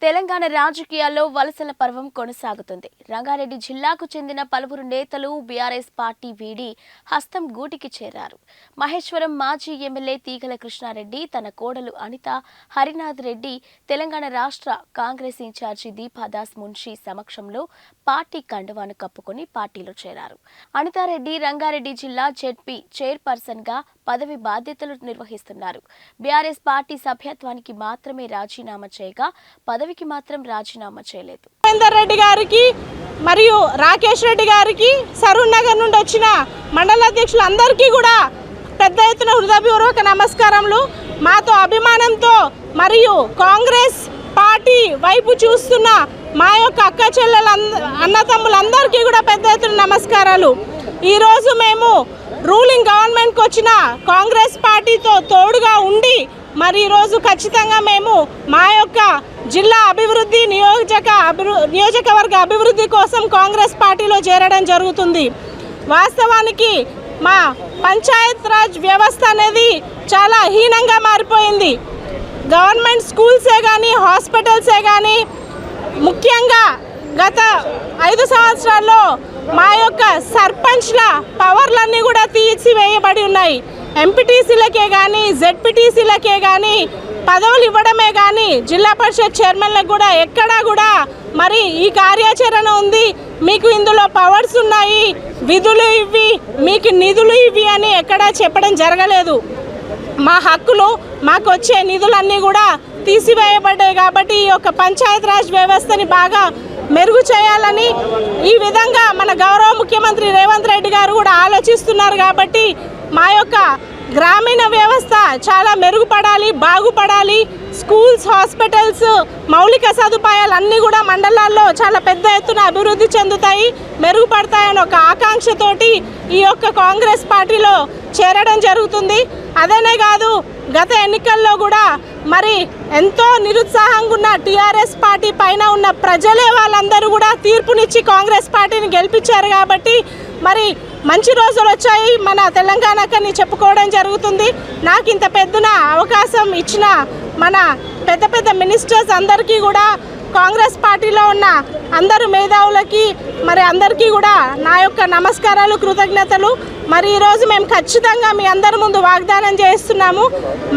తెలంగాణ రాజకీయాల్లో వలసల పర్వం కొనసాగుతుంది. రంగారెడ్డి జిల్లాకు చెందిన పలువురు నేతలు బీఆర్ఎస్ పార్టీ వీడి హస్తం గూటికి చేరారు. మహేశ్వరం మాజీ ఎమ్మెల్యే తీగల కృష్ణారెడ్డి, తన కోడలు అనిత హరినాథ్ రెడ్డి తెలంగాణ రాష్ట్ర కాంగ్రెస్ ఇన్ఛార్జి దీపాదాస్ మున్షి సమక్షంలో పార్టీ కండువాను కప్పుకొని పార్టీలో చేరారు. అనితారెడ్డి రంగారెడ్డి జిల్లా జెడ్పీ చైర్పర్సన్ గా పదవి బాధ్యతలు నిర్వహిస్తున్నారు. బీఆర్ఎస్ పార్టీ సభ్యత్వానికి మాత్రమే రాజీనామా చేయగా పదవికి మాత్రం రాజీనామా చేయలేదు. రవీందర్ రెడ్డి గారికి మరియు రాకేష్ రెడ్డి గారికి సరూర్ నగర్ నుండి వచ్చిన మండల అధ్యక్షులందరికీ కూడా పెద్ద ఎత్తున హృదయపూర్వక నమస్కారములు. మాతో అభిమానంతో మరియు కాంగ్రెస్ పార్టీ వైపు చూస్తున్న మా యొక్క అక్క చెల్లెల అన్నతమ్ములందరికీ కూడా పెద్ద ఎత్తున నమస్కారాలు. ఈరోజు మేము రూలింగ్ గవర్నమెంట్కి వచ్చిన కాంగ్రెస్ పార్టీతో తోడుగా ఉండి మరి ఈరోజు ఖచ్చితంగా మేము మా యొక్క జిల్లా అభివృద్ధి నియోజకవర్గ అభివృద్ధి కోసం కాంగ్రెస్ పార్టీలో చేరడం జరుగుతుంది. వాస్తవానికి మా పంచాయత్ రాజ్ వ్యవస్థ అనేది చాలా హీనంగా మారిపోయింది. గవర్నమెంట్ స్కూల్సే కానీ హాస్పిటల్సే కానీ ముఖ్యంగా గత 5 సంవత్సరాల్లో మా యొక్క సర్పంచ్ల పవర్లన్నీ కూడా తీసివేయబడి ఉన్నాయి. ఎంపీటీసీలకే కానీ జెడ్పీటీసీలకే కానీ పదవులు ఇవ్వడమే కానీ జిల్లా పరిషత్ చైర్మన్లకు కూడా ఎక్కడా కూడా మరి ఈ కార్యాచరణ ఉంది, మీకు ఇందులో పవర్స్ ఉన్నాయి, విధులు ఇవి, మీకు నిధులు ఇవి అని ఎక్కడా చెప్పడం జరగలేదు. మా హక్కులు, మాకు వచ్చే నిధులన్నీ కూడా తీసివేయబడ్డాయి. కాబట్టి ఈ యొక్క పంచాయత్ రాజ్ వ్యవస్థని బాగా మెరుగు చేయాలని ఈ విధంగా మన గౌరవ ముఖ్యమంత్రి రేవంత్ రెడ్డి గారు కూడా ఆలోచిస్తున్నారు. కాబట్టి మా యొక్క గ్రామీణ వ్యవస్థ చాలా మెరుగుపడాలి, బాగుపడాలి. స్కూల్స్, హాస్పిటల్స్, మౌలిక సదుపాయాలు అన్నీ కూడా మండలాల్లో చాలా పెద్ద ఎత్తున అభివృద్ధి చెందుతాయి, మెరుగుపడతాయని ఒక ఆకాంక్షతోటి ఈ యొక్క కాంగ్రెస్ పార్టీలో చేరడం జరుగుతుంది. అదేనే కాదు, గత ఎన్నికల్లో కూడా మరి ఎంతో నిరుత్సాహంగా ఉన్న టీఆర్ఎస్ పార్టీ పైన ఉన్న ప్రజలే వాళ్ళందరూ కూడా తీర్పునిచ్చి కాంగ్రెస్ పార్టీని గెలిపించారు. కాబట్టి మరి మంచి రోజులు వచ్చాయి మన తెలంగాణకని చెప్పుకోవడం జరుగుతుంది. నాకు ఇంత పెద్దన అవకాశం ఇచ్చిన మన పెద్ద పెద్ద మినిస్టర్స్ అందరికీ కూడా, కాంగ్రెస్ పార్టీలో ఉన్న అందరు మేధావులకి మరి అందరికీ కూడా నా యొక్క నమస్కారాలు, కృతజ్ఞతలు. మరి ఈరోజు మేము ఖచ్చితంగా మీ అందరి ముందు వాగ్దానం చేస్తున్నాము.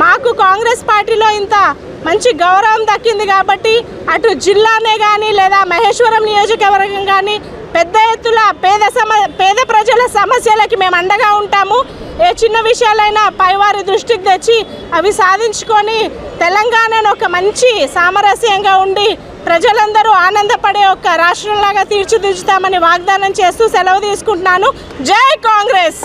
మాకు కాంగ్రెస్ పార్టీలో ఇంత మంచి గౌరవం దక్కింది కాబట్టి అటు జిల్లానే కానీ లేదా మహేశ్వరం నియోజకవర్గం కానీ పెద్ద ఎత్తున పేద ప్రజల సమస్యలకి మేము అండగా ఉంటాము. ఏ చిన్న విషయాలైనా పైవారి దృష్టికి తెచ్చి అవి సాధించుకొని తెలంగాణను ఒక మంచి సామరస్యంగా ఉండి ప్రజలందరూ ఆనందపడే ఒక రాష్ట్రంలాగా తీర్చిదిద్దుతామని వాగ్దానం చేస్తూ సెలవు తీసుకుంటున్నాను. జై కాంగ్రెస్.